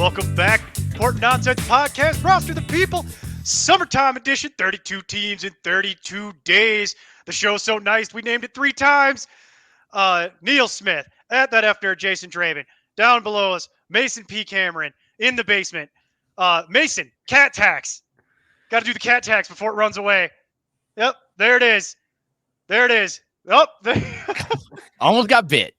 Welcome back. Important Nonsense Podcast, Roster the People, Summertime Edition, 32 teams in 32 days. The show's so nice, we named it 3 times. Neil Smith, at that after Jason Draven. Down below us, Mason P. Cameron, in the basement. Mason, cat tax. Got to do the cat tax before it runs away. Yep, there it is. There it is. Oh, Almost got bit.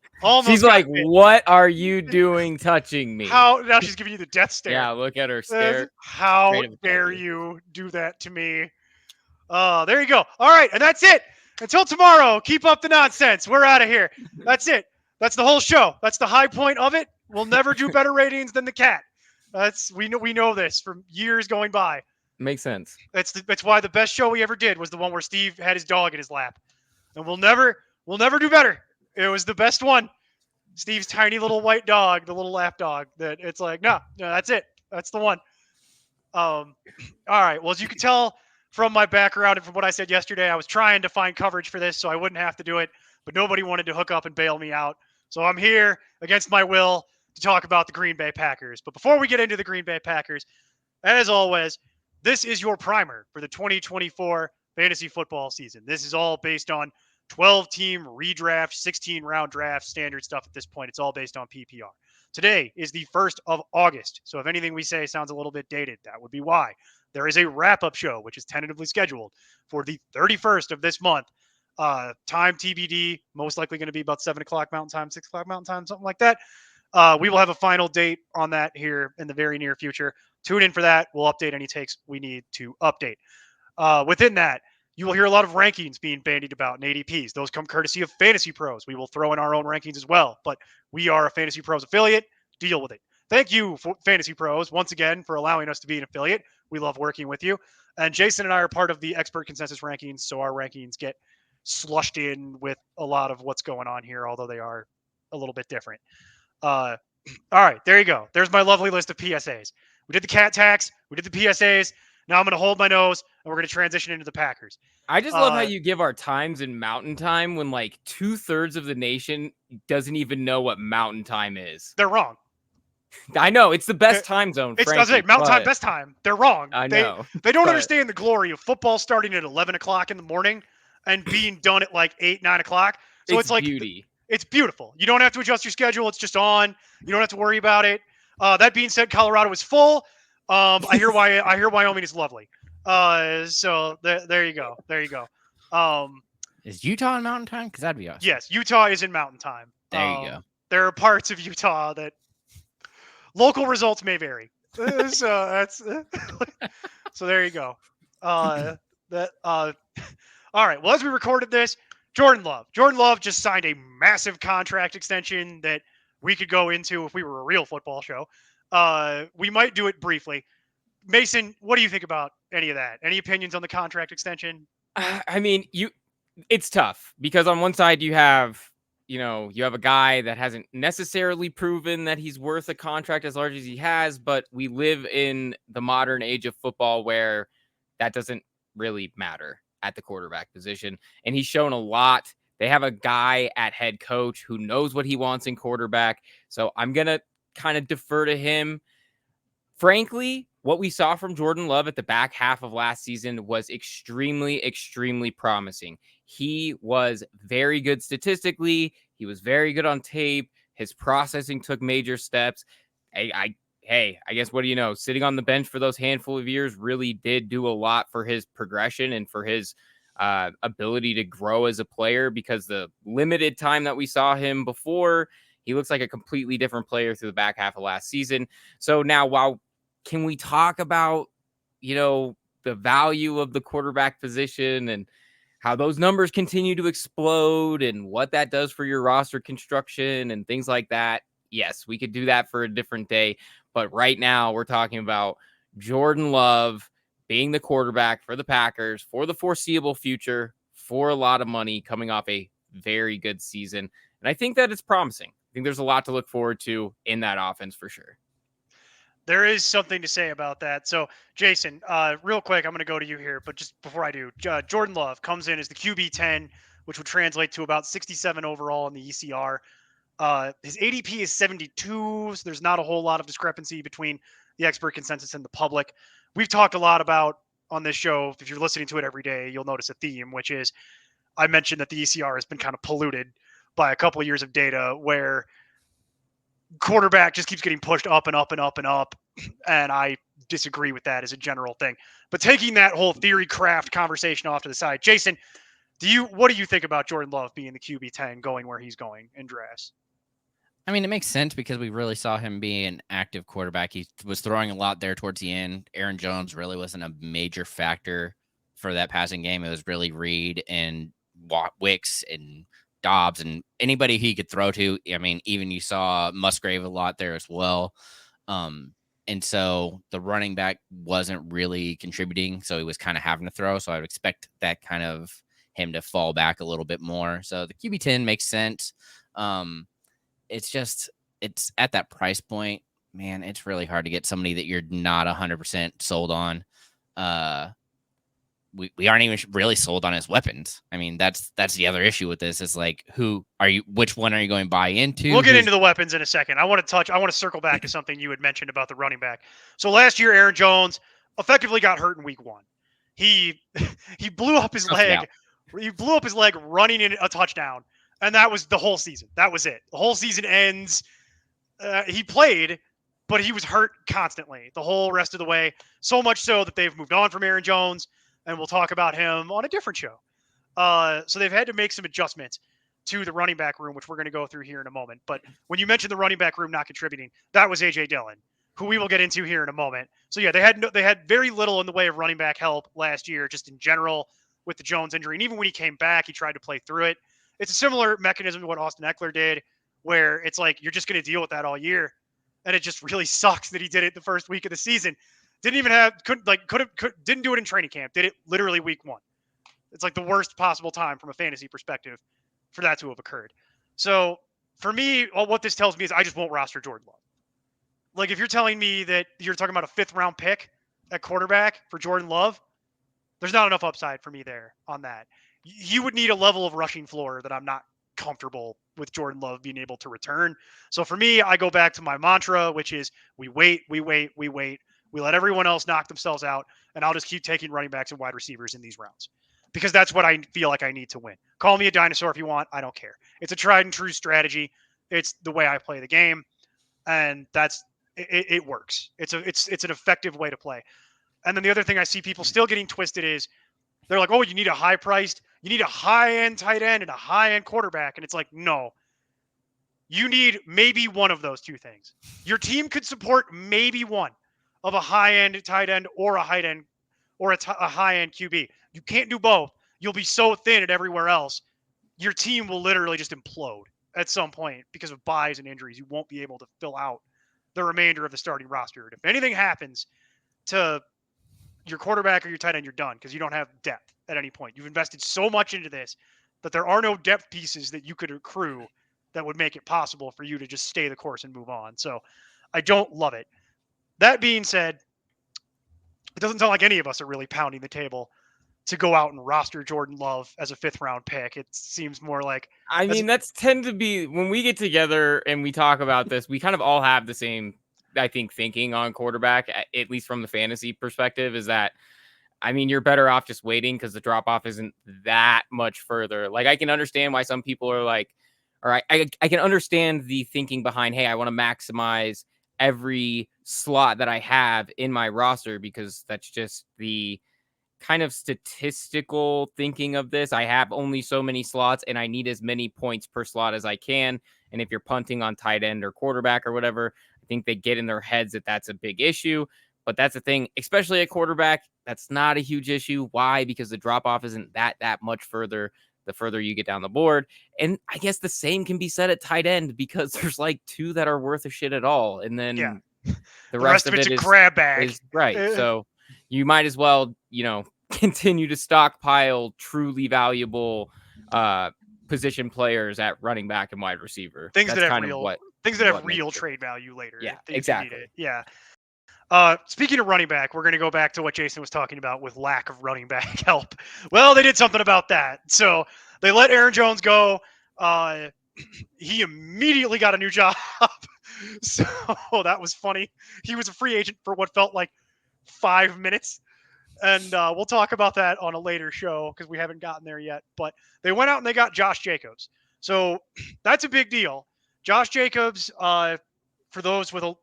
She's like, what are you doing touching me? How? Now she's giving you the death stare. Yeah, look at her stare. How dare you do that to me? There you go. All right, and that's it. Until tomorrow, keep up the nonsense. We're out of here. That's it. That's the whole show. That's the high point of it. We'll never do better ratings than the cat. We know this from years going by. Makes sense. That's why the best show we ever did was the one where Steve had his dog in his lap. And we'll never do better. It was the best one. Steve's tiny little white dog, the little lap dog. That it's like, no, that's it. That's the one. All right. Well, as you can tell from my background and from what I said yesterday, I was trying to find coverage for this so I wouldn't have to do it, but nobody wanted to hook up and bail me out. So I'm here against my will to talk about the Green Bay Packers. But before we get into the Green Bay Packers, as always, this is your primer for the 2024 fantasy football season. This is all based on 12-team redraft, 16-round draft, standard stuff at this point. It's all based on PPR. Today is the 1st of August, so if anything we say sounds a little bit dated, that would be why. There is a wrap-up show, which is tentatively scheduled for the 31st of this month. Time TBD, most likely going to be about 7 o'clock Mountain Time, 6 o'clock Mountain Time, something like that. We will have a final date on that here in the very near future. Tune in for that. We'll update any takes we need to update. Within that, you will hear a lot of rankings being bandied about in ADPs. Those come courtesy of Fantasy Pros. We will throw in our own rankings as well, but we are a Fantasy Pros affiliate. Deal with it. Thank you, for Fantasy Pros, once again, for allowing us to be an affiliate. We love working with you. And Jason and I are part of the expert consensus rankings, so our rankings get slushed in with a lot of what's going on here, although they are a little bit different. All right, there you go. There's my lovely list of PSAs. We did the cat tax. We did the PSAs. Now I'm going to hold my nose, and we're going to transition into the Packers. I just love how you give our times in Mountain Time when like 2/3 of the nation doesn't even know what Mountain Time is. They're wrong. I know it's the best time zone. It's Mountain Time, best time. They're wrong. I know. They don't understand the glory of football starting at 11 o'clock in the morning and being done at like 8, 9 o'clock. So it's like beauty. It's beautiful. You don't have to adjust your schedule. It's just on. You don't have to worry about it. That being said, Colorado is full. I hear Wyoming is lovely. So there you go. There you go. Is Utah in Mountain Time? Because that'd be awesome. Yes, Utah is in Mountain Time. There you go. There are parts of Utah that local results may vary. So that's so there you go. All right. Well, as we recorded this, Jordan Love just signed a massive contract extension that we could go into if we were a real football show. We might do it briefly. Mason, what do you think about any of that? Any opinions on the contract extension? I mean, it's tough because on one side you have a guy that hasn't necessarily proven that he's worth a contract as large as he has, but we live in the modern age of football where that doesn't really matter at the quarterback position. And he's shown a lot. They have a guy at head coach who knows what he wants in quarterback. So I'm going to kind of defer to him. Frankly, what we saw from Jordan Love at the back half of last season was extremely, extremely promising. He was very good statistically. He was very good on tape. His processing took major steps. I guess, what do you know? Sitting on the bench for those handful of years really did do a lot for his progression and for his ability to grow as a player, because the limited time that we saw him before, he looks like a completely different player through the back half of last season. So now, can we talk about, the value of the quarterback position and how those numbers continue to explode and what that does for your roster construction and things like that? Yes, we could do that for a different day. But right now we're talking about Jordan Love being the quarterback for the Packers for the foreseeable future for a lot of money, coming off a very good season. And I think that it's promising. I think there's a lot to look forward to in that offense for sure. There is something to say about that. So, Jason, real quick, I'm going to go to you here, but just before I do, Jordan Love comes in as the QB 10, which would translate to about 67 overall in the ECR. His ADP is 72, so there's not a whole lot of discrepancy between the expert consensus and the public. We've talked a lot about on this show. If you're listening to it every day, you'll notice a theme, which is I mentioned that the ECR has been kind of polluted by a couple of years of data where quarterback just keeps getting pushed up and up and up and up. And I disagree with that as a general thing. But taking that whole theory craft conversation off to the side, Jason, what do you think about Jordan Love being the QB 10 going where he's going in drafts? I mean, it makes sense because we really saw him be an active quarterback. He was throwing a lot there towards the end. Aaron Jones really wasn't a major factor for that passing game. It was really Reed and Wicks and Dobbs and anybody he could throw to. I mean, even you saw Musgrave a lot there as well. And so the running back wasn't really contributing, so he was kind of having to throw. So I would expect that kind of him to fall back a little bit more. So the QB 10 makes sense. It's at that price point, man, it's really hard to get somebody that you're not 100% sold on. We aren't even really sold on his weapons. I mean, that's the other issue with this is like, which one are you going to buy into? We'll get into the weapons in a second. I want to circle back to something you had mentioned about the running back. So last year, Aaron Jones effectively got hurt in week 1. He blew up his leg. He blew up his leg running in a touchdown. And that was the whole season. That was it. The whole season ends. He played, but he was hurt constantly the whole rest of the way. So much so that they've moved on from Aaron Jones, and we'll talk about him on a different show. So they've had to make some adjustments to the running back room, which we're going to go through here in a moment. But when you mentioned the running back room not contributing, that was A.J. Dillon, who we will get into here in a moment. So yeah, they had very little in the way of running back help last year, just in general with the Jones injury. And even when he came back, he tried to play through it. It's a similar mechanism to what Austin Eckler did, where it's like you're just going to deal with that all year, and it just really sucks that he did it the first week of the season. Didn't do it in training camp. Did it literally week 1. It's like the worst possible time from a fantasy perspective for that to have occurred. So for me, what this tells me is I just won't roster Jordan Love. Like if you're telling me that you're talking about a 5th round pick at quarterback for Jordan Love, there's not enough upside for me there on that. You would need a level of rushing floor that I'm not comfortable with Jordan Love being able to return. So for me, I go back to my mantra, which is we wait. We let everyone else knock themselves out, and I'll just keep taking running backs and wide receivers in these rounds because that's what I feel like I need to win. Call me a dinosaur if you want. I don't care. It's a tried and true strategy. It's the way I play the game, and it works. It's an effective way to play. And then the other thing I see people still getting twisted is they're like, oh, you need a high-end tight end and a high-end quarterback. And it's like, no, you need maybe one of those two things. Your team could support maybe one of a high-end tight end or a high-end or a high-end QB. You can't do both. You'll be so thin at everywhere else. Your team will literally just implode at some point because of buys and injuries. You won't be able to fill out the remainder of the starting roster. And if anything happens to your quarterback or your tight end, you're done because you don't have depth at any point. You've invested so much into this that there are no depth pieces that you could accrue that would make it possible for you to just stay the course and move on. So I don't love it. That being said, it doesn't sound like any of us are really pounding the table to go out and roster Jordan Love as a 5th round pick. It seems more like, that's tend to be when we get together and we talk about this, we kind of all have the same, I think, thinking on quarterback, at least from the fantasy perspective, is that, I mean, you're better off just waiting because the drop off isn't that much further. Like I can understand why some people are like, all right, I can understand the thinking behind, hey, I want to maximize every slot that I have in my roster because that's just the kind of statistical thinking of this. I have only so many slots and I need as many points per slot as I can. And if you're punting on tight end or quarterback or whatever, I think they get in their heads that that's a big issue. But that's the thing, especially at quarterback, that's not a huge issue. Why? Because the drop off isn't that much further the further you get down the board. And I guess the same can be said at tight end because there's like 2 that are worth a shit at all. And then the rest of it is grab bag. Right. So you might as well, continue to stockpile truly valuable position players at running back and wide receiver. Things that have real trade value later. Yeah, exactly. Yeah. Speaking of running back, we're going to go back to what Jason was talking about with lack of running back help. Well, they did something about that. So they let Aaron Jones go. he immediately got a new job. So that was funny. He was a free agent for what felt like 5 minutes. And we'll talk about that on a later show because we haven't gotten there yet. But they went out and they got Josh Jacobs. So that's a big deal. Josh Jacobs, for those with a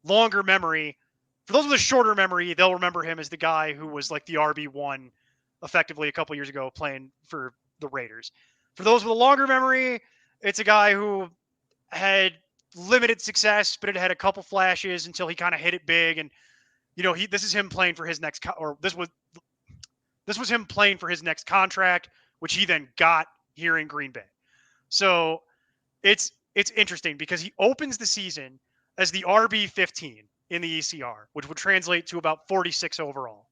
longer memory, for those with a shorter memory, they'll remember him as the guy who was like the RB1 effectively a couple years ago playing for the Raiders. For those with a longer memory, it's a guy who had limited success, but it had a couple flashes until he kind of hit it big. And this is him playing for his next, this was him playing for his next contract, which he then got here in Green Bay. So it's interesting because he opens the season as the RB15 in the ECR, which would translate to about 46 overall.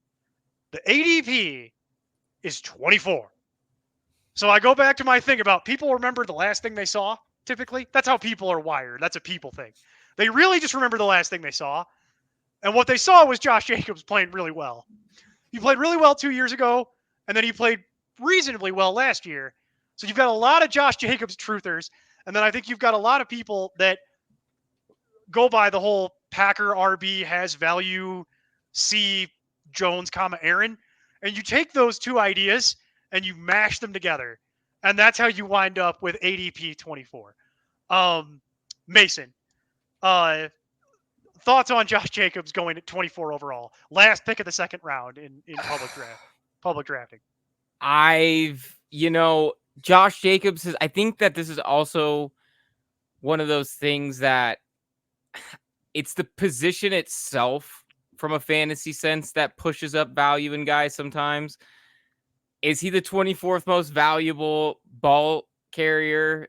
The ADP is 24. So I go back to my thing about people remember the last thing they saw. Typically, that's how people are wired. That's a people thing. They really just remember the last thing they saw. And what they saw was Josh Jacobs playing really well. He played really well 2 years ago, and then he played reasonably well last year. So you've got a lot of Josh Jacobs truthers, and then I think you've got a lot of people that go by the whole Packer RB has value, C Jones, Aaron, and you take those two ideas and you mash them together, and that's how you wind up with ADP 24. Mason, thoughts on Josh Jacobs going at 24 overall, last pick of the second round in public drafting? Josh Jacobs I think that this is also one of those things that it's the position itself from a fantasy sense that pushes up value in guys sometimes. Is he the 24th most valuable ball carrier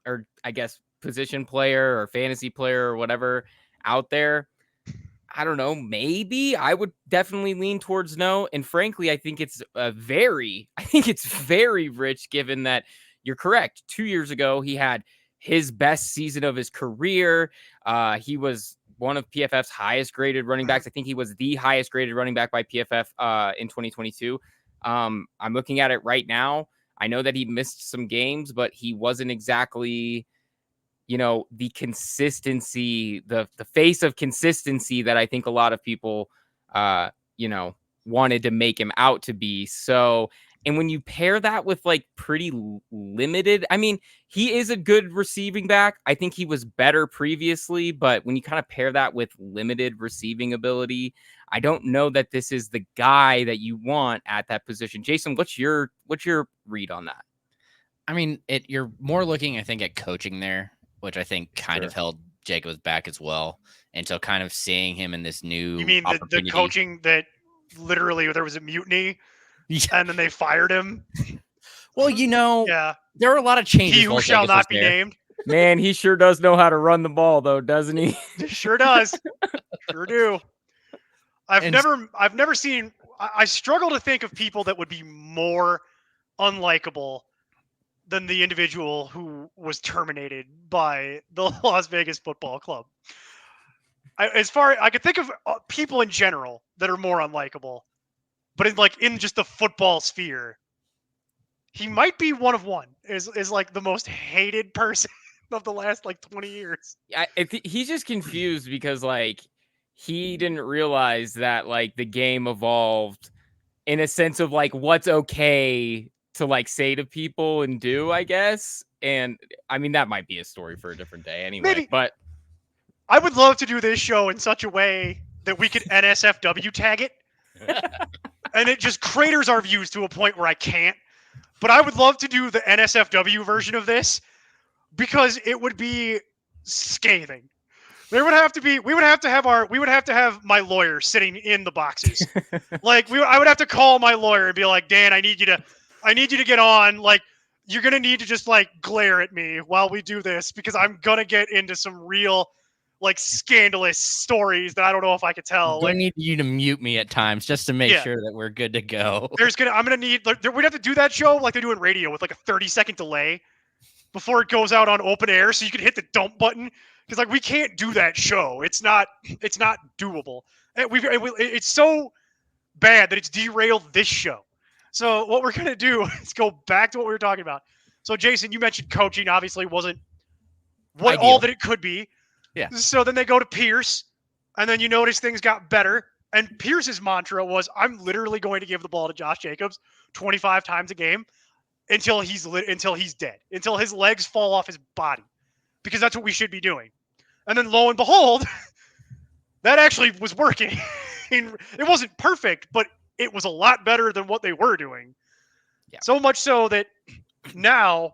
or I guess position player or fantasy player or whatever out there? I don't know. Maybe I would definitely lean towards no. And frankly, I think it's very rich given that you're correct. 2 years ago, he had his best season of his career. He was one of PFF's highest graded running backs. I think he was the highest graded running back by PFF in 2022. I'm looking at it right now. I know that he missed some games, but he wasn't exactly, the consistency, the face of consistency that I think a lot of people, wanted to make him out to be. So, and when you pair that with like pretty limited, I mean, he is a good receiving back. I think he was better previously, but when you kind of pair that with limited receiving ability, I don't know that this is the guy that you want at that position. Jason, what's your read on that? I mean, you're more looking, I think, at coaching there, which I think kind of held Jacobs back as well. And so kind of seeing him in this new You mean the coaching that literally there was a mutiny and then they fired him? Well, yeah, there are a lot of changes. He who shall not be named. Man, he sure does know how to run the ball, though, doesn't he? Sure does. Sure do. I've never seen. I struggle to think of people that would be more unlikable than the individual who was terminated by the Las Vegas Football Club. I could think of people in general that are more unlikable, but in just the football sphere, he might be one of one. Is like the most hated person of the last 20 years. He's just confused because he didn't realize that the game evolved in a sense of what's okay to say to people and do, I guess. And I mean, that might be a story for a different day anyway. Maybe, but I would love to do this show in such a way that we could NSFW tag it. And it just craters our views to a point where I can't. But I would love to do the NSFW version of this because it would be scathing. We would have to have my lawyer sitting in the boxes. I would have to call my lawyer and be like, Dan, I need you to get on. You're going to need to just glare at me while we do this because I'm going to get into some real scandalous stories that I don't know if I could tell. I need you to mute me at times just to make sure that we're good to go. We'd have to do that show like they do in radio with a 30-second delay before it goes out on open air so you can hit the dump button. Because we can't do that show. It's not doable. It's so bad that it's derailed this show. So what we're gonna do is go back to what we were talking about. So Jason, you mentioned coaching obviously wasn't what all that it could be. Yeah. So then they go to Pierce, and then you notice things got better. And Pierce's mantra was, "I'm literally going to give the ball to Josh Jacobs 25 times a game until he's dead, until his legs fall off his body, because that's what we should be doing." And then lo and behold, that actually was working. It wasn't perfect, but it was a lot better than what they were doing. Yeah. So much so that now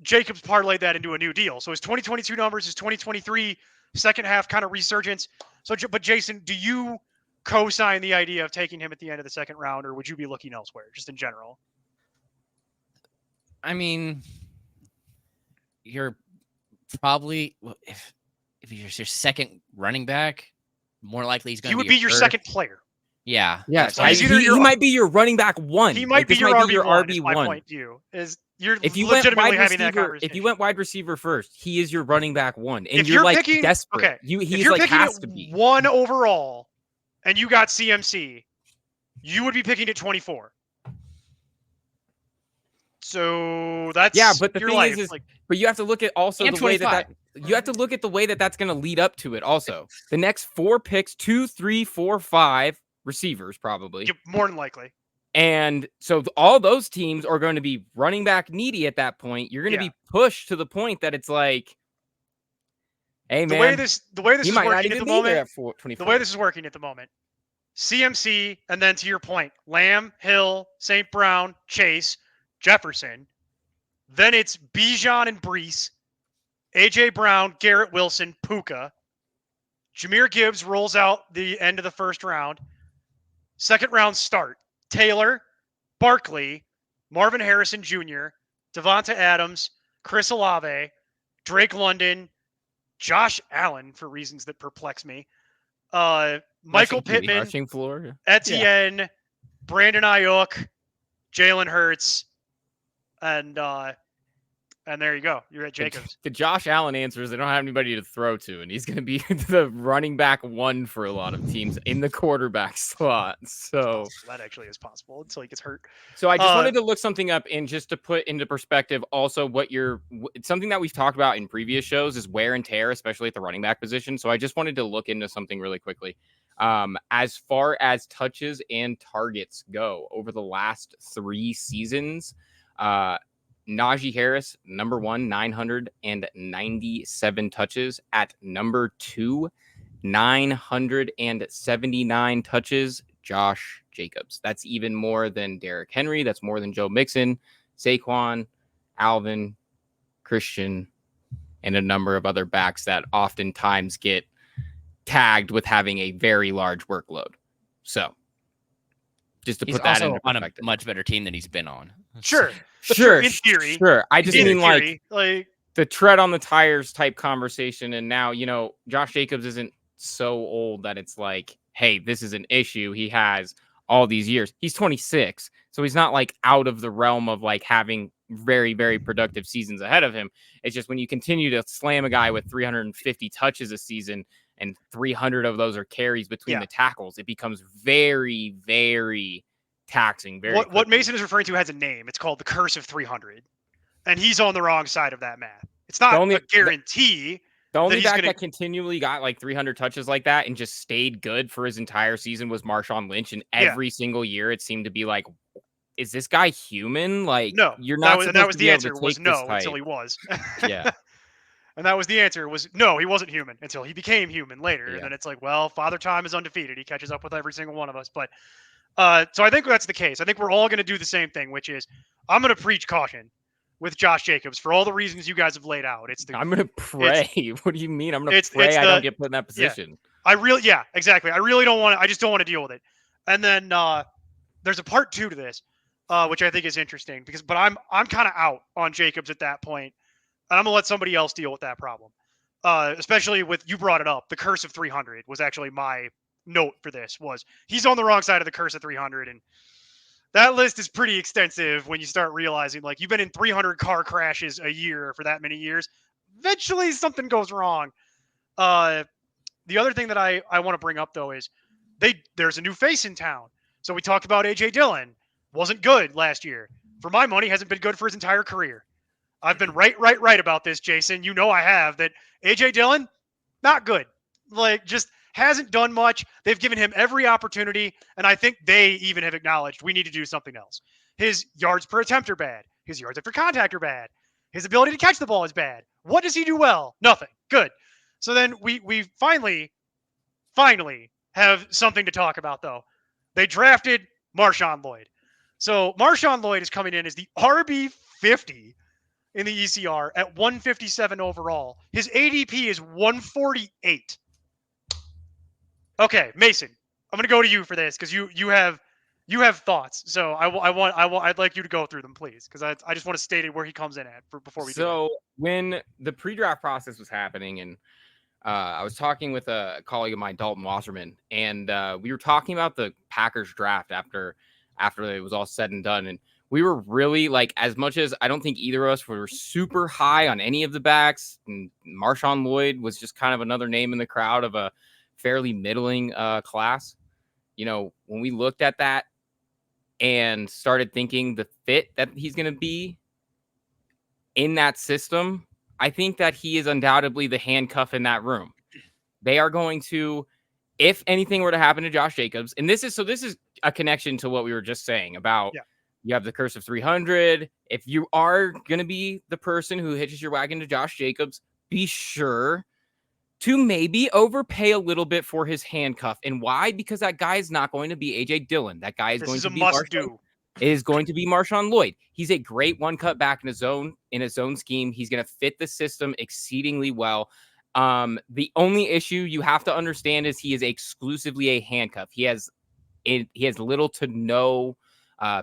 Jacobs parlayed that into a new deal. So his 2022 numbers, his 2023 second half kind of resurgence. So, but Jason, do you co-sign the idea of taking him at the end of the second round, or would you be looking elsewhere, just in general? I mean, you're probably if he's your second running back, more likely he's going to He would be your second player. Yeah. Yeah, So he's either he might be your running back one. He might be your RB1. Is my RB1. point to you is you're If you went legitimately wide having that receiver, conversation. if you went wide receiver first, he is your running back one, and If you're like picking, desperate. okay, He's if you're like picking has at to be 1 overall, and you got CMC, you would be picking at 24. So that's but the your thing life. is but you have to look at also And the way 25. that you have to look at the way that that's going to lead up to it. Also, the next 4 picks, 2, 3, 4, 5 receivers probably, more than likely. and so all those teams are going to be running back needy at that point. You're going to be pushed to the point that it's like, hey man, the way this is working at the moment. The way this is working at the moment, CMC, and then to your point, Lamb, Hill, St. Brown, Chase, Jefferson. Then it's Bijan and Brees, AJ Brown, Garrett Wilson, Puka. Jahmyr Gibbs rolls out the end of the first round. Second round start: Taylor, Barkley, Marvin Harrison Jr., Devonta Adams, Chris Olave, Drake London, Josh Allen for reasons that perplex me. Michael Pittman, rushing floor, Etienne, Brandon Ayuk, Jalen Hurts, and there you go. You're at Jacobs. The Josh Allen answer is they don't have anybody to throw to, and he's going to be the running back one for a lot of teams in the quarterback slot. So that actually is possible until he gets hurt. So I just wanted to look something up, and just to put into perspective also what something that we've talked about in previous shows is wear and tear, especially at the running back position. So I just wanted to look into something really quickly. As far as touches and targets go over the last 3 seasons, Najee Harris, number 1, 997 touches. At number 2, 979 touches, Josh Jacobs. That's even more than Derrick Henry. That's more than Joe Mixon, Saquon, Alvin, Christian, and a number of other backs that oftentimes get tagged with having a very large workload. So just to he's put that also into on perspective. a much better team than he's been on. Sure. In theory. Sure. I just mean theory, like the tread on the tires type conversation. And now, Josh Jacobs isn't so old that it's like, hey, this is an issue. He has all these years. He's 26. So he's not like out of the realm of like having very, very productive seasons ahead of him. It's just when you continue to slam a guy with 350 touches a season and 300 of those are carries between the tackles, it becomes very, very taxing. What Mason is referring to has a name. It's called the curse of 300, and he's on the wrong side of that math. It's not a guarantee. The only back that continually got like 300 touches like that and just stayed good for his entire season was Marshawn Lynch, and every single year it seemed to be like, is this guy human? Like, no, you're not. That was the answer. Was no until he was. Yeah. And that was the answer, was no, he wasn't human until he became human later. Yeah. And then it's like, well, Father Time is undefeated. He catches up with every single one of us. But so I think that's the case. I think we're all going to do the same thing, which is I'm going to preach caution with Josh Jacobs for all the reasons you guys have laid out. I'm going to pray. What do you mean? I'm going to pray I don't get put in that position. Exactly. I really don't want to. I just don't want to deal with it. And then there's a part 2 to this, which I think is interesting but I'm kind of out on Jacobs at that point. And I'm going to let somebody else deal with that problem. Especially with, you brought it up, the curse of 300 was actually my note for this, was he's on the wrong side of the curse of 300. And that list is pretty extensive when you start realizing, like, you've been in 300 car crashes a year for that many years. Eventually something goes wrong. The other thing that I want to bring up, though, is there's a new face in town. So we talked about A.J. Dillon. Wasn't good last year. for my money, hasn't been good for his entire career. I've been right about this, Jason. You know I have. That AJ Dillon, not good. Like, just hasn't done much. They've given him every opportunity, and I think they even have acknowledged we need to do something else. His yards per attempt are bad. His yards after contact are bad. His ability to catch the ball is bad. What does he do well? Nothing. Good. So then we finally have something to talk about, though. They drafted Marshawn Lloyd. So Marshawn Lloyd is coming in as the RB 50 in the ECR at 157 overall. His ADP is 148. Okay, Mason, I'm gonna go to you for this because you have thoughts. So I'd like you to go through them, please, because I just want to state it where he comes in at before we do. So when the pre-draft process was happening, and I was talking with a colleague of mine, Dalton Wasserman, and we were talking about the Packers draft after it was all said and done, and we were really like, as much as I don't think either of us were super high on any of the backs, and Marshawn Lloyd was just kind of another name in the crowd of a fairly middling class. You know, when we looked at that and started thinking the fit that he's going to be in that system, I think that he is undoubtedly the handcuff in that room. They are going to, if anything were to happen to Josh Jacobs, and this is a connection to what we were just saying about, you have the curse of 300. If you are going to be the person who hitches your wagon to Josh Jacobs, be sure to maybe overpay a little bit for his handcuff. And why? Because that guy is not going to be AJ Dillon. That guy is going to be must-do. Is going to be Marshawn Lloyd. He's a great one-cut back in his zone scheme. He's going to fit the system exceedingly well. The only issue you have to understand is he is exclusively a handcuff. He has little to no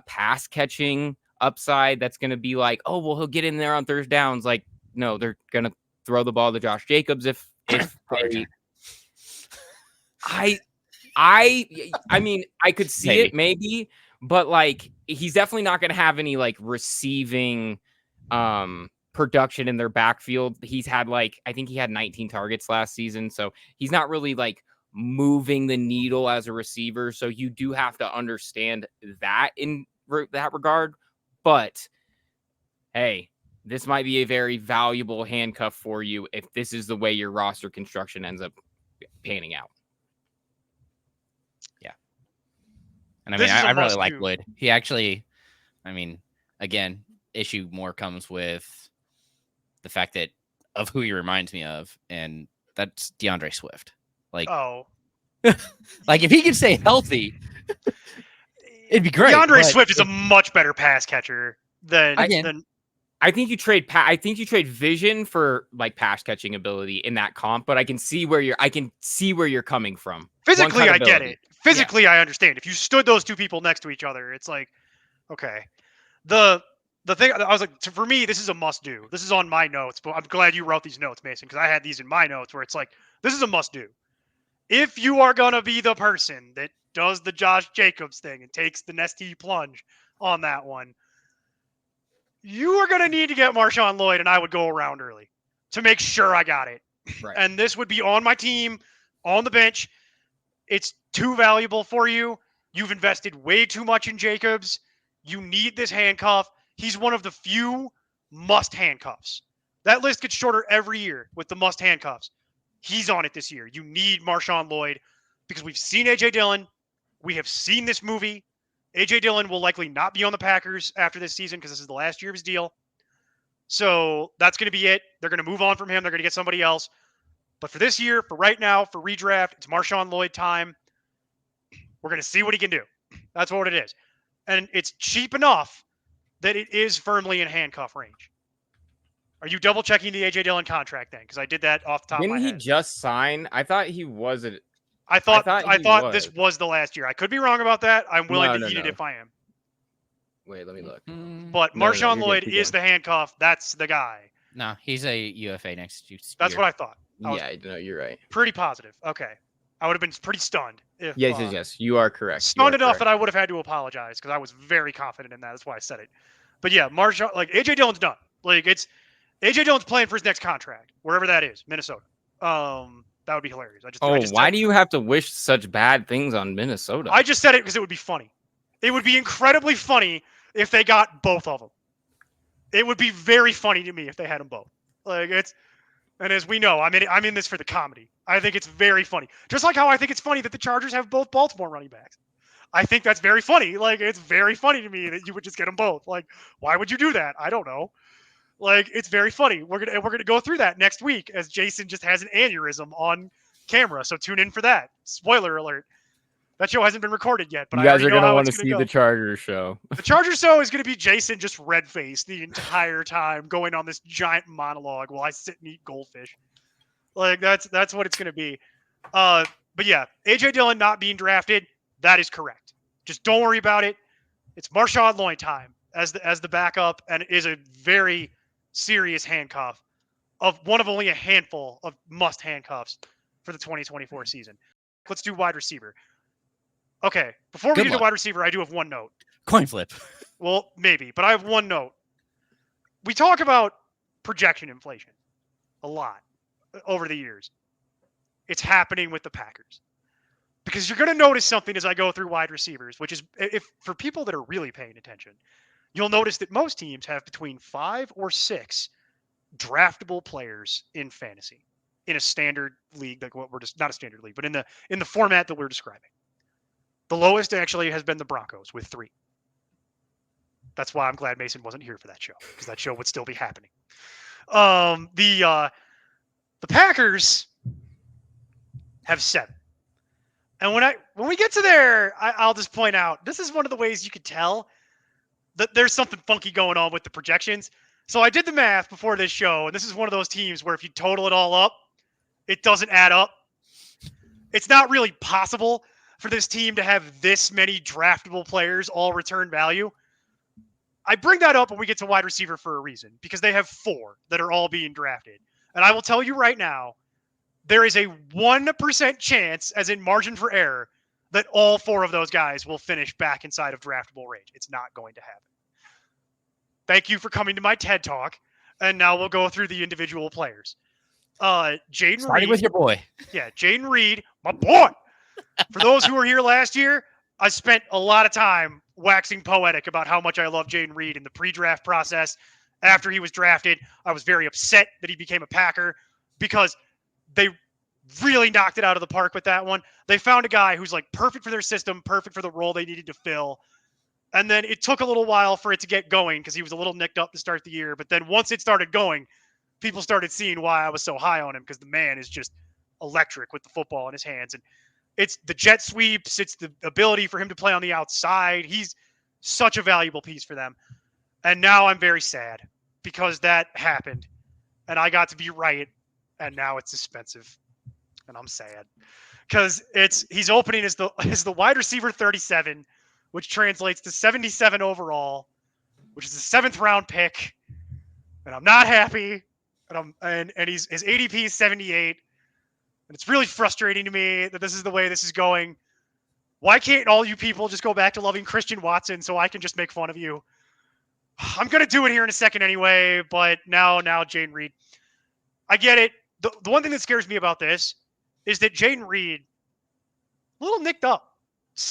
pass catching upside. That's going to be like, oh, well, he'll get in there on third downs. Like, no, they're going to throw the ball to Josh Jacobs if they, I mean, I could see it maybe, but like, he's definitely not going to have any like receiving production in their backfield. He's had like, I think he had 19 targets last season. So he's not really like moving the needle as a receiver. So you do have to understand that in that regard. But hey, this might be a very valuable handcuff for you if this is the way your roster construction ends up panning out. Yeah. And I mean, I really like Wood. He actually, I mean, again, issue more comes with the fact that of who he reminds me of, and that's DeAndre Swift. Like, like if he could stay healthy, it'd be great. DeAndre Swift is a much better pass catcher than I think you trade vision for like pass catching ability in that comp, but I can see where you're coming from. Physically, I get it. Physically, I understand. If you stood those two people next to each other, it's like, okay. The thing I was like, for me, this is a must do. This is on my notes, but I'm glad you wrote these notes, Mason, because I had these in my notes where it's like, this is a must do. If you are gonna be the person that does the Josh Jacobs thing and takes the Nestea plunge on that one, you are going to need to get Marshawn Lloyd, and I would go around early to make sure I got it. Right. And this would be on my team, on the bench. It's too valuable for you. You've invested way too much in Jacobs. You need this handcuff. He's one of the few must handcuffs. That list gets shorter every year with the must handcuffs. He's on it this year. You need Marshawn Lloyd because we've seen AJ Dillon. We have seen this movie. AJ Dillon will likely not be on the Packers after this season because this is the last year of his deal. So that's going to be it. They're going to move on from him. They're going to get somebody else. But for this year, for right now, for redraft, it's Marshawn Lloyd time. We're going to see what he can do. That's what it is. And it's cheap enough that it is firmly in handcuff range. Are you double checking the AJ Dillon contract then? Because I did that off the top of my head. Didn't he just sign? I thought he wasn't. I thought this was the last year. I could be wrong about that. I'm willing to eat it if I am. Wait, let me look. But Marshawn Lloyd is the handcuff. That's the guy. No, he's a UFA next year. That's what I thought. No, you're right. Pretty positive. Okay. I would have been pretty stunned. If, yes. You are correct. Stunned enough that I would have had to apologize because I was very confident in that. That's why I said it. But yeah, Marshawn, like AJ Dillon's done. Like AJ Dillon's playing for his next contract, wherever that is, Minnesota. That would be hilarious. Why do you have to wish such bad things on Minnesota? I just said it because it would be funny. It would be incredibly funny if they got both of them. It would be very funny to me if they had them both. Like and as we know, I'm in this for the comedy. I think it's very funny. Just like how I think it's funny that the Chargers have both Baltimore running backs. I think that's very funny. Like, it's very funny to me that you would just get them both. Like, why would you do that? I don't know. Like, it's very funny. We're gonna go through that next week as Jason just has an aneurysm on camera. So tune in for that. Spoiler alert. That show hasn't been recorded yet, but You guys I are going to want to see the Chargers show. The Chargers show is going to be Jason just red-faced the entire time, going on this giant monologue while I sit and eat goldfish. Like, that's what it's going to be. But yeah, AJ Dillon not being drafted, that is correct. Just don't worry about it. It's Marshawn Lloyd time as the backup, and it is a very serious handcuff of one of only a handful of must handcuffs for the 2024 season. Let's do wide receiver. Okay, before we get to wide receiver, I do have one note. Coin flip. Well, maybe, but I have one note. We talk about projection inflation a lot over the years. It's happening with the Packers. Because you're going to notice something as I go through wide receivers, which is, if for people that are really paying attention, you'll notice that most teams have between 5 or 6 draftable players in fantasy in a standard league, like what we're just not a standard league, but in the format that we're describing. The lowest actually has been the Broncos with 3. That's why I'm glad Mason wasn't here for that show, because that show would still be happening. The Packers have 7. And when we get to there, I'll just point out, this is one of the ways you could tell that there's something funky going on with the projections. So I did the math before this show, and this is one of those teams where if you total it all up, it doesn't add up. It's not really possible for this team to have this many draftable players all return value. I bring that up when we get to wide receiver for a reason, because they have 4 that are all being drafted. And I will tell you right now, there is a 1% chance, as in margin for error, that all 4 of those guys will finish back inside of draftable range. It's not going to happen. Thank you for coming to my TED Talk. And now we'll go through the individual players. Jaden Starting Reed. with your boy. Yeah, Jaden Reed, my boy. For those who were here last year, I spent a lot of time waxing poetic about how much I love Jaden Reed in the pre-draft process. After he was drafted, I was very upset that he became a Packer because they really knocked it out of the park with that one. They found a guy who's like perfect for their system, perfect for the role they needed to fill. And then it took a little while for it to get going because he was a little nicked up to start the year. But then once it started going, people started seeing why I was so high on him, because the man is just electric with the football in his hands. And it's the jet sweeps. It's the ability for him to play on the outside. He's such a valuable piece for them. And now I'm very sad because that happened and I got to be right. And now it's expensive. And I'm sad because he's opening as the wide receiver 37, which translates to 77 overall, which is the 7th round pick. And I'm not happy. And his ADP is 78. And it's really frustrating to me that this is the way this is going. Why can't all you people just go back to loving Christian Watson so I can just make fun of you? I'm going to do it here in a second anyway, but now Jaden Reed. I get it. The one thing that scares me about this is that Jaden Reed, a little nicked up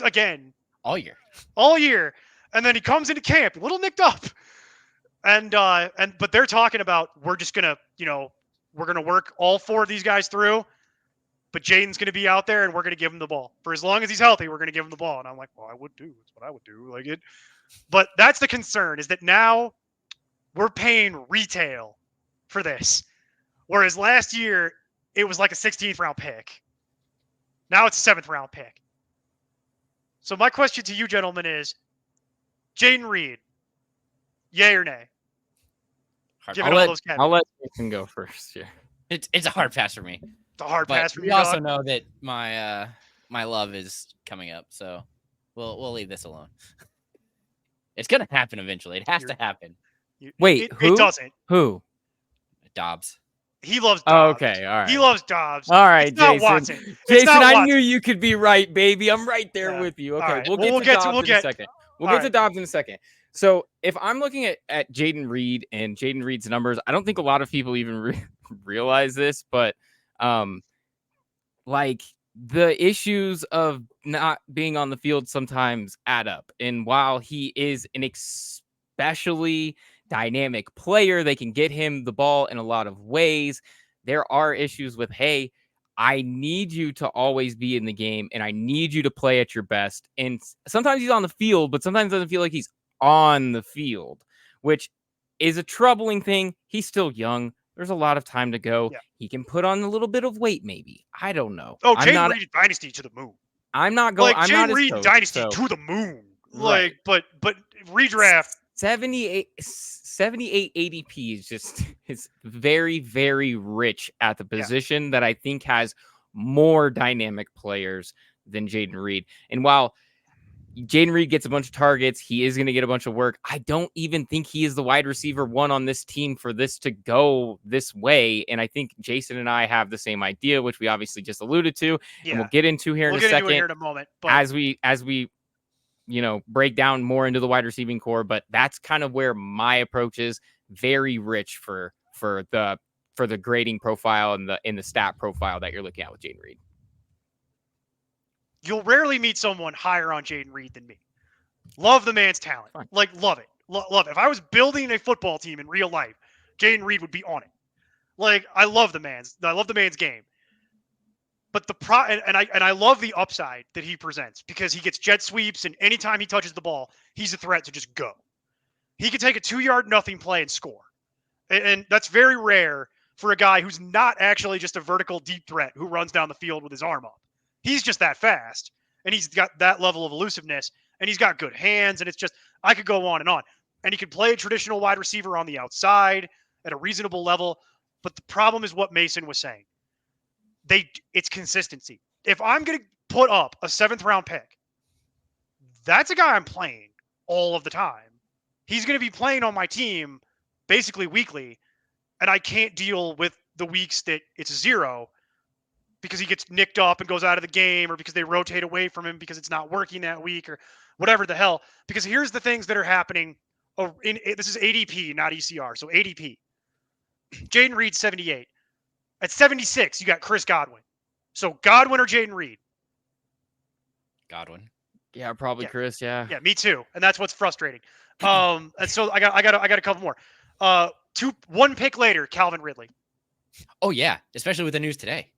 again. All year. And then he comes into camp, a little nicked up. But they're talking about, we're just going to, we're going to work all 4 of these guys through. But Jaden's going to be out there and we're going to give him the ball. For as long as he's healthy, we're going to give him the ball. And I'm like, well, I would do. That's what I would do. But that's the concern, is that now we're paying retail for this. Whereas last year, it was like a 16th round pick. Now it's a 7th round pick. So my question to you gentlemen is, Jaden Reed, yay or nay? I'll let Jason go first here. It's a hard pass for me. It's a hard pass for me. We also know that my love is coming up, so we'll leave this alone. It's gonna happen eventually. It has to happen. Wait, who? It doesn't. Who? Dobbs. He loves Dobbs. Oh, okay, all right. He loves Dobbs. All right, it's not Jason. Watson. Jason, not I Watson. knew you could be right, baby. I'm right there with you. Okay, right. we'll get to Dobbs in a second. We'll get to Dobbs in a second. So if I'm looking at Jaden Reed and Jaden Reed's numbers, I don't think a lot of people even realize this, but the issues of not being on the field sometimes add up. And while he is an especially dynamic player, they can get him the ball in a lot of ways. There are issues with, hey, I need you to always be in the game and I need you to play at your best. And sometimes he's on the field, but sometimes it doesn't feel like he's on the field, which is a troubling thing. He's still young. There's a lot of time to go. Yeah. He can put on a little bit of weight, maybe. I don't know. Oh, I'm Jaden not. Reed Dynasty to the moon. I'm not going. Like I'm not Jaden his Reed coach, Dynasty so- to the moon. Right. Like, but redraft. 78 ADP is just is very, very rich at the position that I think has more dynamic players than Jaden Reed. And while Jaden Reed gets a bunch of targets, he is going to get a bunch of work. I don't even think he is the wide receiver one on this team for this to go this way. And I think Jason and I have the same idea, which we obviously just alluded to, and we'll get into here in a second. Into it here in a moment. But as we break down more into the wide receiving core, but that's kind of where my approach is. Very rich for the grading profile and the stat profile that you're looking at with Jaden Reed. You'll rarely meet someone higher on Jaden Reed than me. Love the man's talent. Fine. Like, love it. Love it. If I was building a football team in real life, Jaden Reed would be on it. Like, I love the man's game. But I love the upside that he presents because he gets jet sweeps, and anytime he touches the ball, he's a threat to just go. He could take a 2-yard nothing play and score. And that's very rare for a guy who's not actually just a vertical deep threat who runs down the field with his arm up. He's just that fast, and he's got that level of elusiveness, and he's got good hands, and it's just, I could go on. And he could play a traditional wide receiver on the outside at a reasonable level, but the problem is what Mason was saying. It's consistency. If I'm going to put up a 7th-round pick, that's a guy I'm playing all of the time. He's going to be playing on my team basically weekly, and I can't deal with the weeks that it's 0 because he gets nicked up and goes out of the game, or because they rotate away from him because it's not working that week, or whatever the hell. Because here's the things that are happening. This is ADP, not ECR. So ADP. Jaden Reed, 78. At 76, you got Chris Godwin. So Godwin or Jaden Reed? Godwin. Yeah, probably Chris. Yeah. Yeah, me too. And that's what's frustrating. And so I got a couple more. One pick later, Calvin Ridley. Oh yeah, especially with the news today.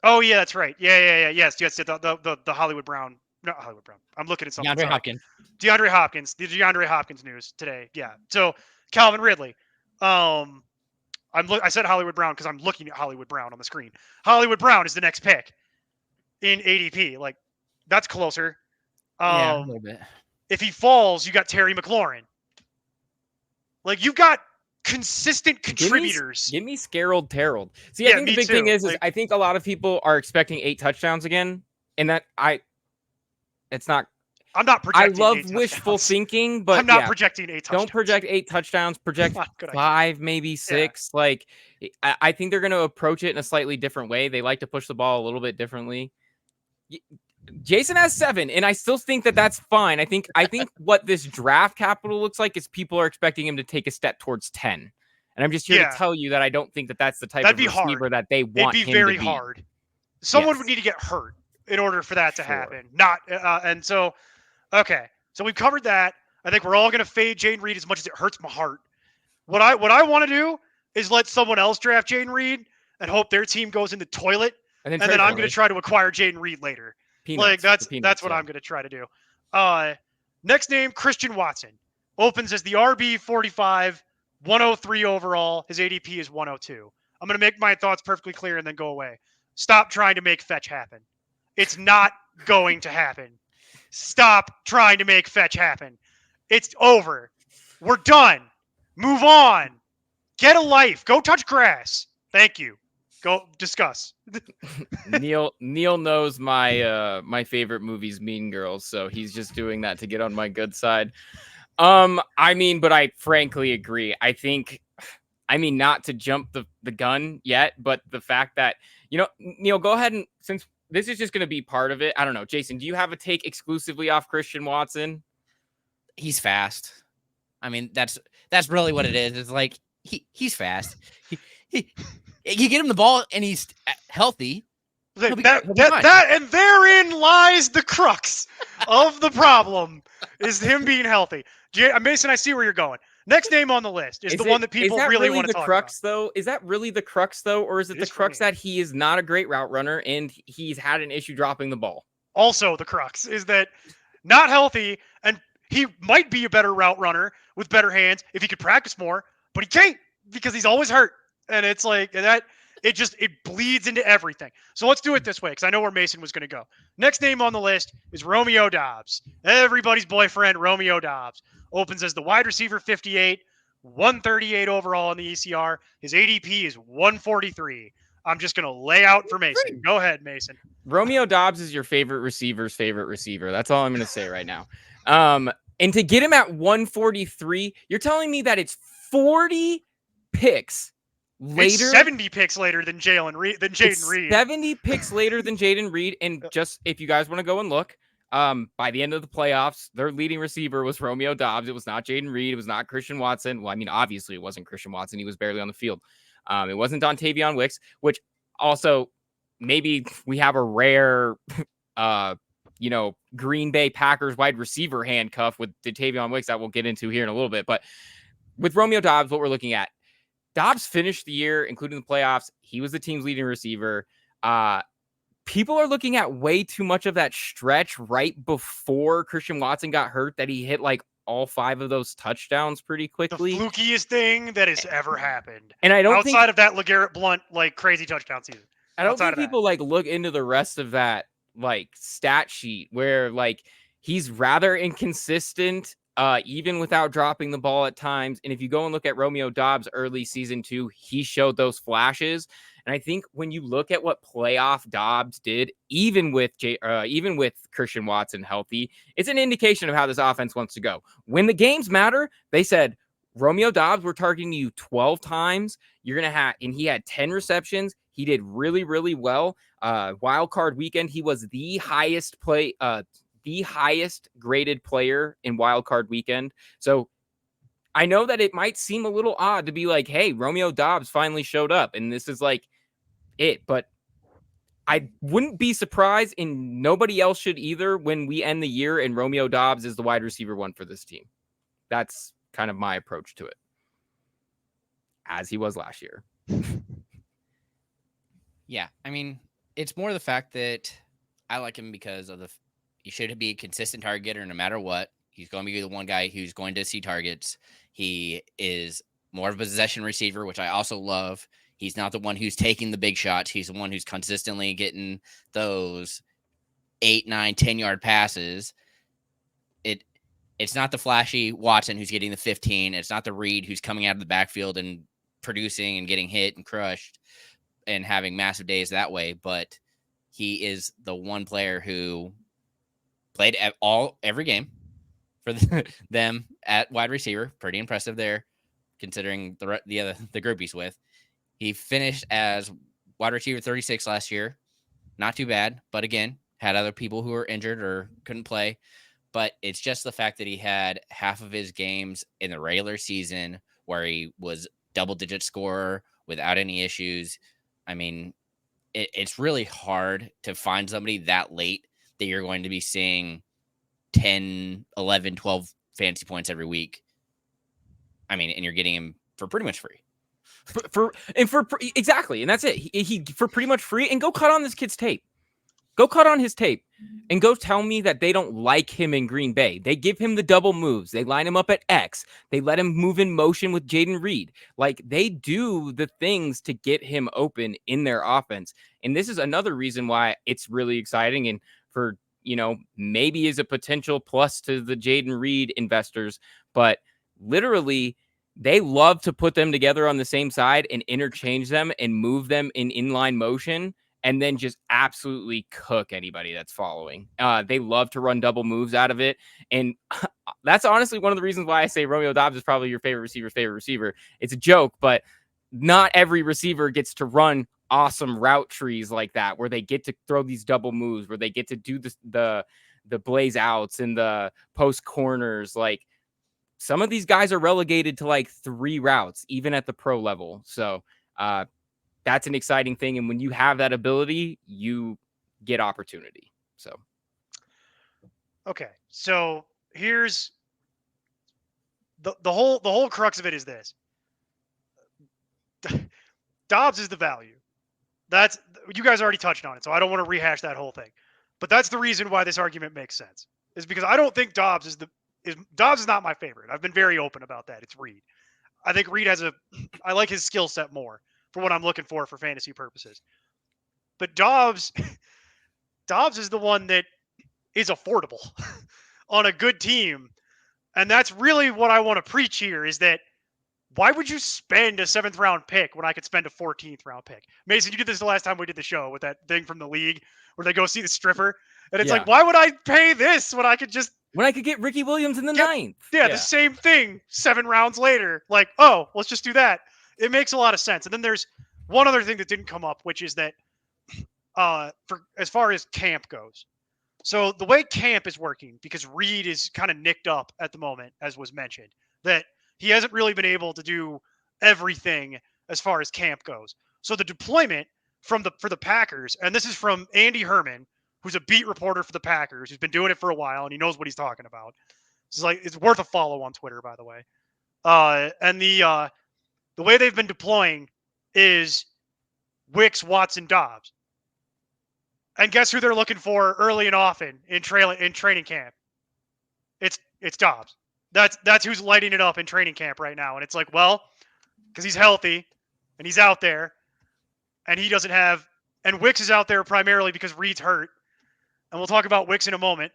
Oh yeah, that's right. Yeah. Yes. The Hollywood Brown. Not Hollywood Brown. I'm looking at something. DeAndre Hopkins. DeAndre Hopkins. The DeAndre Hopkins news today. Yeah. So Calvin Ridley. I said Hollywood Brown because I'm looking at Hollywood Brown on the screen. Hollywood Brown is the next pick in ADP. Like, that's closer. Yeah, a little bit. If he falls, you got Terry McLaurin. Like, you've got consistent contributors. Give me Scarrold Terrell. See, I think the big thing is I think a lot of people are expecting 8 touchdowns again, and it's not. I'm not projecting. I love wishful thinking, but I'm not projecting 8 touchdowns. Don't project 8 touchdowns. Project 5, maybe 6. Yeah. Like, I think they're going to approach it in a slightly different way. They like to push the ball a little bit differently. Jason has 7, and I still think that that's fine. I think what this draft capital looks like is people are expecting him to take a step towards 10. And I'm just here to tell you that I don't think that that's the type of receiver that they want him to be. It'd be very hard. Someone would need to get hurt in order for that to happen. And so, okay. So we've covered that. I think we're all going to fade Jaden Reed as much as it hurts my heart. What I want to do is let someone else draft Jaden Reed and hope their team goes in the toilet. And then I'm going to try to acquire Jaden Reed later. Peanuts, that's what I'm going to try to do. Next name, Christian Watson. Opens as the RB 45, 103 overall. His ADP is 102. I'm going to make my thoughts perfectly clear and then go away. Stop trying to make fetch happen. It's not going to happen. Stop trying to make fetch happen. It's over. We're done. Move on. Get a life. Go touch grass. Thank you. Go discuss. Neil knows my favorite movie's Mean Girls, so he's just doing that to get on my good side. But I frankly agree. Not to jump the gun yet, but the fact that, Neil, go ahead, and since this is just going to be part of it, I don't know, Jason, do you have a take exclusively off Christian Watson? He's fast. That's really what it is. It's like he's fast. You get him the ball and he's healthy. He'll be fine. And therein lies the crux of the problem, is him being healthy. Mason, I see where you're going. Next name on the list is the one that people really want to talk about. Though? Is that really the crux, though? Or is it the crux that he is not a great route runner and he's had an issue dropping the ball? Also, the crux is that not healthy, and he might be a better route runner with better hands if he could practice more, but he can't because he's always hurt. And it's like that. It bleeds into everything. So let's do it this way, because I know where Mason was going to go. Next name on the list is Romeo Doubs. Everybody's boyfriend, Romeo Doubs. Opens as the wide receiver 58, 138 overall in the ECR. His ADP is 143. I'm just going to lay out for Mason. Go ahead, Mason. Romeo Doubs is your favorite receiver's favorite receiver. That's all I'm going to say right now. And to get him at 143, you're telling me that it's 40 picks later, it's 70 picks later than Jaden Reed. 70 picks later than Jaden Reed. And just if you guys want to go and look, by the end of the playoffs, their leading receiver was Romeo Doubs. It was not Jaden Reed. It was not Christian Watson. Well, I mean, obviously it wasn't Christian Watson. He was barely on the field. It wasn't Dontavion Wicks, which also maybe we have a rare, Green Bay Packers wide receiver handcuff with Dontavion Wicks that we'll get into here in a little bit. But with Romeo Doubs, what we're looking at, Doubs finished the year, including the playoffs. He was the team's leading receiver. People are looking at way too much of that stretch right before Christian Watson got hurt that he hit like all 5 of those touchdowns pretty quickly. The flukiest thing that has ever happened. And I don't outside of that LeGarrette Blount like crazy touchdown season. I don't think people like look into the rest of that like stat sheet where like he's rather inconsistent. Even without dropping the ball at times. And if you go and look at Romeo Doubs early season 2, he showed those flashes. And I think when you look at what playoff Doubs did, even with Christian Watson healthy, it's an indication of how this offense wants to go. When the games matter, they said, Romeo Doubs, we're targeting you 12 times. You're going to have, and he had 10 receptions. He did really, really well. Wild card weekend, he was the highest graded player in wild card weekend. So I know that it might seem a little odd to be like, hey, Romeo Doubs finally showed up and this is like it, but I wouldn't be surprised, and nobody else should either, when we end the year and Romeo Doubs is the wide receiver 1 for this team. That's kind of my approach to it, as he was last year. Yeah, I mean, it's more the fact that I like him because of he should be a consistent target getter no matter what. He's going to be the one guy who's going to see targets. He is more of a possession receiver, which I also love. He's not the one who's taking the big shots. He's the one who's consistently getting those 8, 9, 10-yard passes. It's not the flashy Watson who's getting the 15. It's not the Reed who's coming out of the backfield and producing and getting hit and crushed and having massive days that way. But he is the one player who played every game for them at wide receiver. Pretty impressive there, considering the group he's with. He finished as wide receiver 36 last year. Not too bad, but again, had other people who were injured or couldn't play. But it's just the fact that he had half of his games in the regular season where he was double-digit scorer without any issues. I mean, it's really hard to find somebody that late that you're going to be seeing 10, 11, 12 fantasy points every week. I mean, and you're getting him for pretty much free. Exactly. And that's it. He for pretty much free. And go cut on this kid's tape. Go cut on his tape and go tell me that they don't like him in Green Bay. They give him the double moves. They line him up at X. They let him move in motion with Jaden Reed. Like, they do the things to get him open in their offense. And this is another reason why it's really exciting. And for, maybe is a potential plus to the Jaden Reed investors, but literally they love to put them together on the same side and interchange them and move them in inline motion and then just absolutely cook anybody that's following. They love to run double moves out of it. And that's honestly one of the reasons why I say Romeo Doubs is probably your favorite receiver. It's a joke, but not every receiver gets to run awesome route trees like that, where they get to throw these double moves, where they get to do the blaze outs and the post corners. Like, some of these guys are relegated to like 3 routes, even at the pro level. So that's an exciting thing. And when you have that ability, you get opportunity. So, Okay, so here's the whole crux of it is this. Dobbs is the value. That's you guys already touched on it, so I don't want to rehash that whole thing. But that's the reason why this argument makes sense. Is because I don't think Dobbs is Dobbs is not my favorite. I've been very open about that. It's Reed. I think Reed has I like his skill set more for what I'm looking for fantasy purposes. But Dobbs Dobbs is the one that is affordable on a good team. And that's really what I want to preach here is that why would you spend a 7th round pick when I could spend a 14th round pick? Mason, you did this the last time we did the show with that thing from the league where they go see the stripper. And it's like, why would I pay this when I could get Ricky Williams in the 9th? Yeah, the same thing 7 rounds later. Like, oh, let's just do that. It makes a lot of sense. And then there's one other thing that didn't come up, which is that for as far as camp goes. So the way camp is working, because Reed is kind of nicked up at the moment, as was mentioned, that he hasn't really been able to do everything as far as camp goes. So the deployment for the Packers, and this is from Andy Herman, who's a beat reporter for the Packers, who's been doing it for a while and he knows what he's talking about. It's worth a follow on Twitter, by the way. And the way they've been deploying is Wicks, Watson, Dobbs. And guess who they're looking for early and often in training camp? It's Dobbs. That's who's lighting it up in training camp right now. And it's like, well, because he's healthy and he's out there and he doesn't have, and Wicks is out there primarily because Reed's hurt. And we'll talk about Wicks in a moment.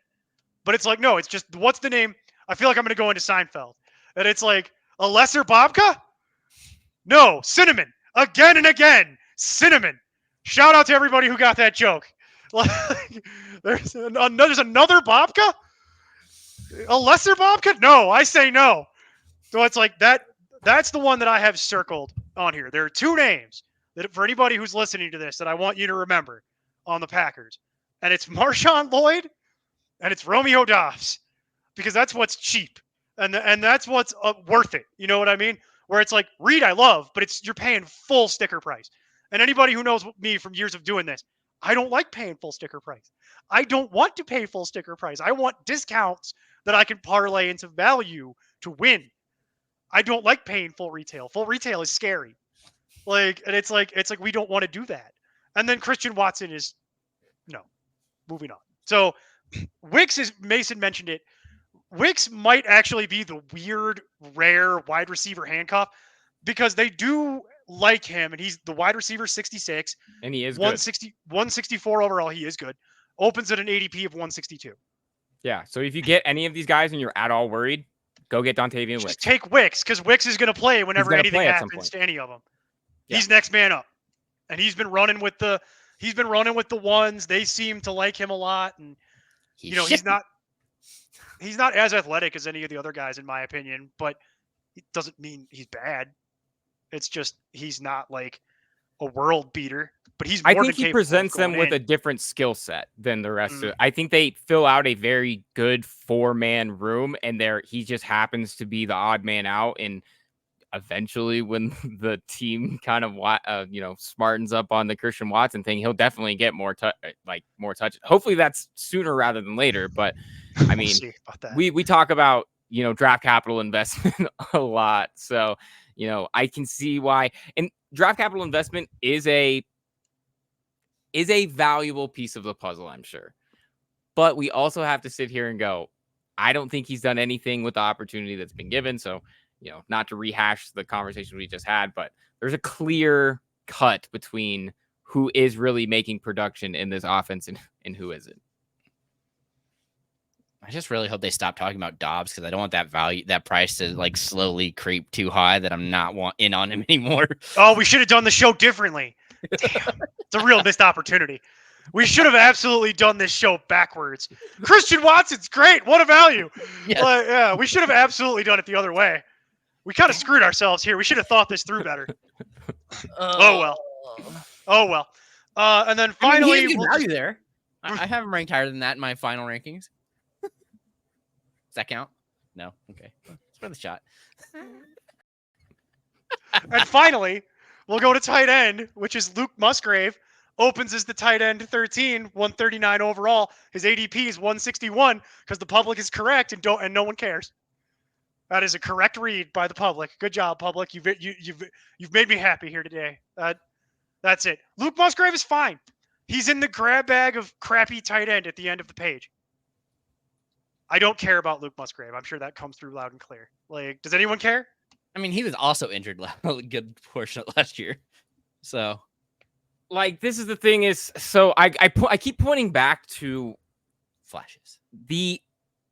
But it's like, no, it's just, what's the name? I feel like I'm going to go into Seinfeld. And it's like, a lesser babka? No, Cinnamon. Again and again. Cinnamon. Shout out to everybody who got that joke. Like, there's another babka? A lesser babka? No, I say no. So it's like that. That's the one that I have circled on here. There are 2 names that for anybody who's listening to this that I want you to remember on the Packers. And it's Marshawn Lloyd and it's Romeo Dobbs, because that's what's cheap and that's what's worth it. You know what I mean? Where it's like, Reed I love, but you're paying full sticker price. And anybody who knows me from years of doing this, I don't like paying full sticker price. I don't want to pay full sticker price. I want discounts that I can parlay into value to win. I don't like paying full retail. Full retail is scary. And it's like we don't want to do that. And then Christian Watson is no. Moving on. So Wicks Mason mentioned it. Wicks might actually be the weird, rare wide receiver handcuff because they do like him, and he's the wide receiver 66. And he is 164 overall. He is good. Opens at an ADP of 162. Yeah. So if you get any of these guys and you're at all worried, go get Dontavian Wicks. Just take Wicks, because Wicks is going to play whenever anything happens to any of them. Yeah. He's next man up, and he's been running with the ones. They seem to like him a lot, and he's not as athletic as any of the other guys in my opinion, but it doesn't mean he's bad. It's just he's not like a world beater, but he's more I think he presents them with a different skill set than the rest of it. I think they fill out a very good 4-man room, and he just happens to be the odd man out. And eventually, when the team kind of smartens up on the Christian Watson thing, he'll definitely get more touch. Hopefully that's sooner rather than later. But I mean, we talk about draft capital investment a lot, so I can see why. And draft capital investment is a valuable piece of the puzzle, I'm sure. But we also have to sit here and go, I don't think he's done anything with the opportunity that's been given. So, not to rehash the conversation we just had, but there's a clear cut between who is really making production in this offense and who isn't. I just really hope they stop talking about Dobbs, because I don't want that price to slowly creep too high that I'm not in on him anymore. Oh, we should have done the show differently. Damn, it's a real missed opportunity. We should have absolutely done this show backwards. Christian Watson's great. What a value. Yes. We should have absolutely done it the other way. We kind of screwed ourselves here. We should have thought this through better. Oh well. And then finally, he had good value there. I have him ranked higher than that in my final rankings. Does that count? No. Okay. It's worth a shot. And finally, We'll go to tight end, which is Luke Musgrave. Opens as the tight end 13, 139 overall. His ADP is 161 because the public is correct and no one cares. That is a correct read by the public. Good job, public. You've made me happy here today. That's it. Luke Musgrave is fine. He's in the grab bag of crappy tight end at the end of the page. I don't care about Luke Musgrave. I'm sure that comes through loud and clear. Like, does anyone care? I mean, he was also injured a good portion of last year. So, like, this is the thing is, so I keep pointing back to flashes. The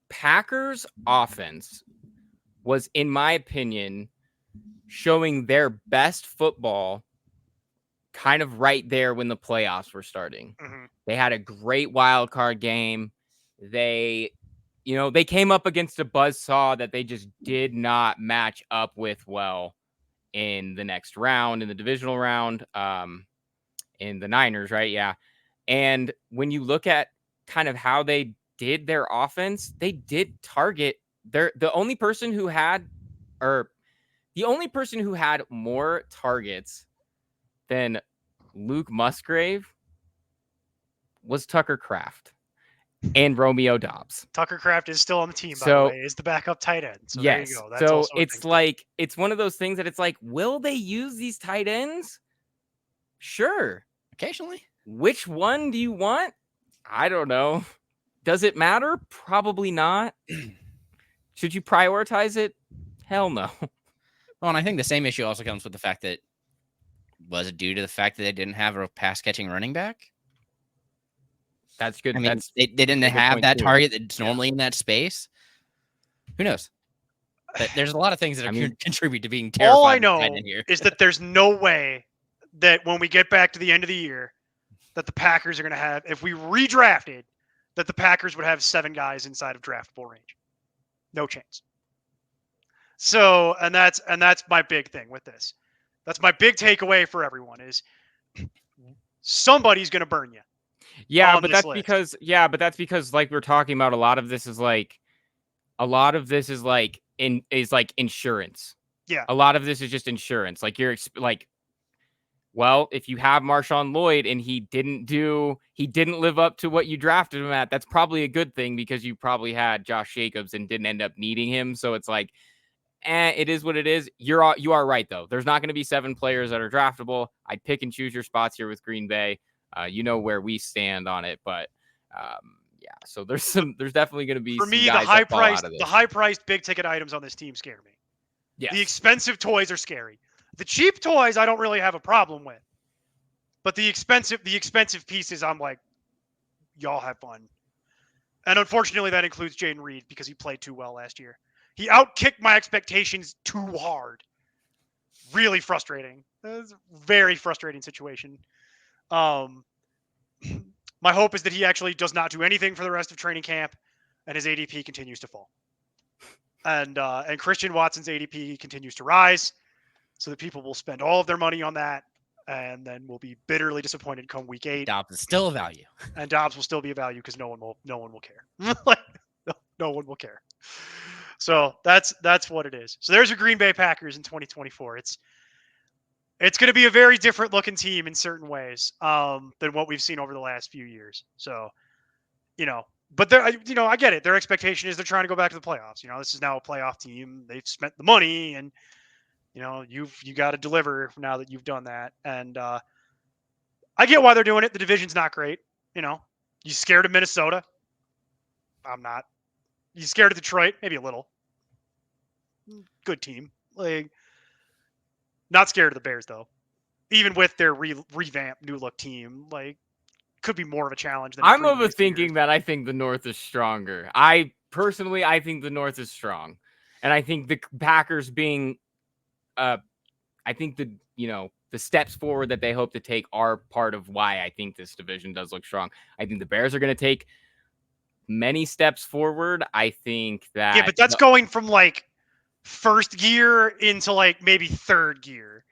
Packers offense was, in my opinion, showing their best football kind of right there when the playoffs were starting. Mm-hmm. They had a great wild card game. They came up against a buzzsaw that they just did not match up with well in the next round, in the divisional round, in the Niners, right? Yeah. And when you look at kind of how they did their offense, they did target the only person who had more targets than Luke Musgrave was Tucker Kraft and Romeo Doubs. Tucker Kraft is still on the team, by the way, is the backup tight end. So yes, there you go. That's so it's like, it's one of those things that it's like, will they use these tight ends? Sure. Occasionally. Which one do you want? I don't know. Does it matter? Probably not. Should you prioritize it? Hell no. Well, and I think the same issue also comes with the fact that, was it due to the fact that they didn't have a pass-catching running back? That's good. I mean, they didn't have that target that's normally in that space. Who knows? But there's a lot of things that contribute to being terrified. All I know is that there's no way that when we get back to the end of the year that the Packers are going to have, if we redrafted, that the Packers would have 7 guys inside of draftable range. No chance. So, and that's my big thing with this. That's my big takeaway for everyone is somebody's going to burn you. Yeah, but that's because like we're talking about, a lot of this is like insurance. Yeah. A lot of this is just insurance. Like well, if you have Marshawn Lloyd and he didn't live up to what you drafted him at, that's probably a good thing because you probably had Josh Jacobs and didn't end up needing him. So it's like, it is what it is. You are right though. There's not going to be 7 players that are draftable. I'd pick and choose your spots here with Green Bay. You know where we stand on it, but yeah. So there's definitely going to be, for me, the high priced big ticket items on this team scare me. Yes. The expensive toys are scary. The cheap toys I don't really have a problem with, but the expensive pieces, I'm like, y'all have fun. And unfortunately, that includes Jaden Reed because he played too well last year. He outkicked my expectations too hard. Really frustrating. It was a very frustrating situation. My hope is that he actually does not do anything for the rest of training camp, and his ADP continues to fall. And Christian Watson's ADP continues to rise, so that people will spend all of their money on that, and then will be bitterly disappointed come week 8. Dobbs is still a value, and Dobbs will still be a value because no one will care. Like, no one will care. So that's what it is. So there's your Green Bay Packers in 2024. It's going to be a very different looking team in certain ways than what we've seen over the last few years. So, but I get it. Their expectation is they're trying to go back to the playoffs. This is now a playoff team. They've spent the money, and you got to deliver now that you've done that. And I get why they're doing it. The division's not great. You scared of Minnesota? I'm not. You scared of Detroit? Maybe a little. Good team. Like, not scared of the Bears though. Even with their revamped new look team, like, could be more of a challenge. I'm overthinking that. I think the North is stronger. I think the North is strong, and I think the Packers being, I think the steps forward that they hope to take are part of why I think this division does look strong. I think the Bears are going to take many steps forward. I think that, yeah, but that's going from like first gear into like maybe third gear.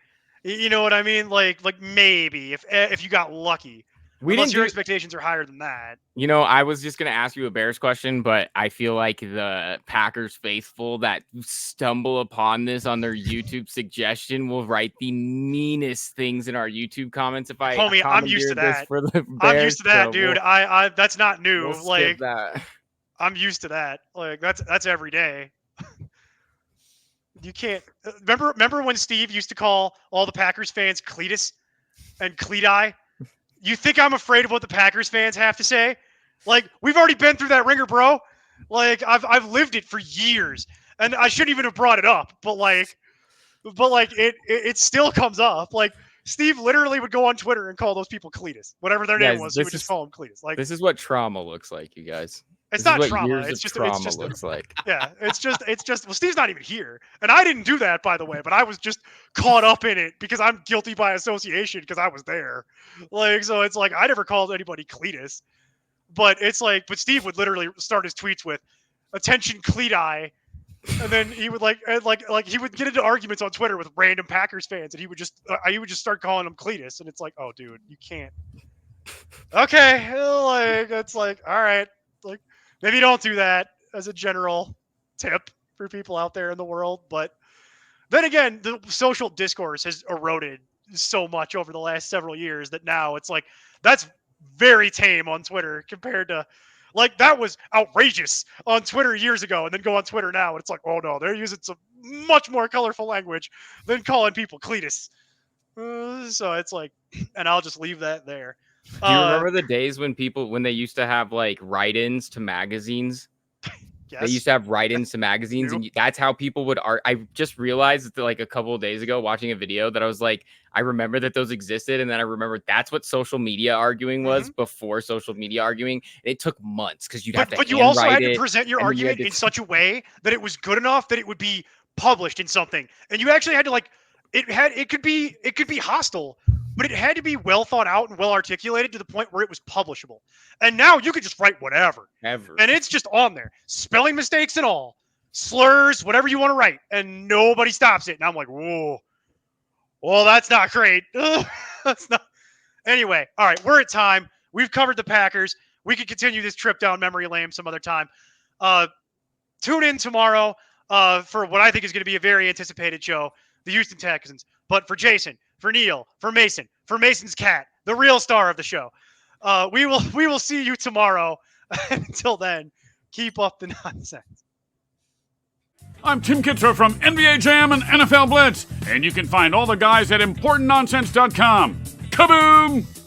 You know what I mean? Like maybe if you got lucky. Unless your expectations are higher than that. You know, I was just going to ask you a Bears question, but I feel like the Packers faithful that stumble upon this on their YouTube suggestion will write the meanest things in our YouTube comments. If I Homie, I'm used to that. For the Bears, I'm used to that, dude. I that's not new. We'll like that. I'm used to that. Like that's every day. You can't remember when Steve used to call all the Packers fans Cletus and Cleti? You think I'm afraid of what the Packers fans have to say? Like, we've already been through that ringer, bro. Like, I've lived it for years, and I shouldn't even have brought it up. But it still comes up. Like, Steve literally would go on Twitter and call those people Cletus, whatever their name was. He would just call them Cletus. Like, this is what trauma looks like, you guys. It's not trauma. It's just looks like. Yeah, it's just. Well, Steve's not even here, and I didn't do that, by the way. But I was just caught up in it because I'm guilty by association because I was there. Like, so it's like I never called anybody Cletus, but it's like, but Steve would literally start his tweets with "Attention, Cleti," and then he would like he would get into arguments on Twitter with random Packers fans, and he would just start calling them Cletus, and it's like, oh, dude, you can't. Okay, like it's like, all right, like. Maybe don't do that as a general tip for people out there in the world. But then again, the social discourse has eroded so much over the last several years that now it's like that's very tame on Twitter compared to like that was outrageous on Twitter years ago. And then go on Twitter now and it's like, oh no, they're using some much more colorful language than calling people Cletus. So it's like, and I'll just leave that there. Do you remember the days when they used to have like write-ins to magazines? Yes. They used to have write-ins to magazines, and that's how people would I just realized that like a couple of days ago watching a video that I was like, I remember that those existed, and then I remembered that's what social media arguing was before social media arguing. And it took months because you'd have to. But you also had to present your argument in such a way that it was good enough that it would be published in something, and you actually had to like it could be hostile. But it had to be well thought out and well articulated to the point where it was publishable. And now you could just write whatever. And it's just on there. Spelling mistakes and all. Slurs, whatever you want to write. And nobody stops it. And I'm like, whoa. Well, that's not great. That's not. Anyway, all right, we're at time. We've covered the Packers. We could continue this trip down memory lane some other time. Tune in tomorrow for what I think is going to be a very anticipated show, the Houston Texans. But for Jason, for Neil, for Mason, for Mason's cat, the real star of the show. We will see you tomorrow. Until then, keep up the nonsense. I'm Tim Kitzer from NBA Jam and NFL Blitz, and you can find all the guys at ImportantNonsense.com. Kaboom!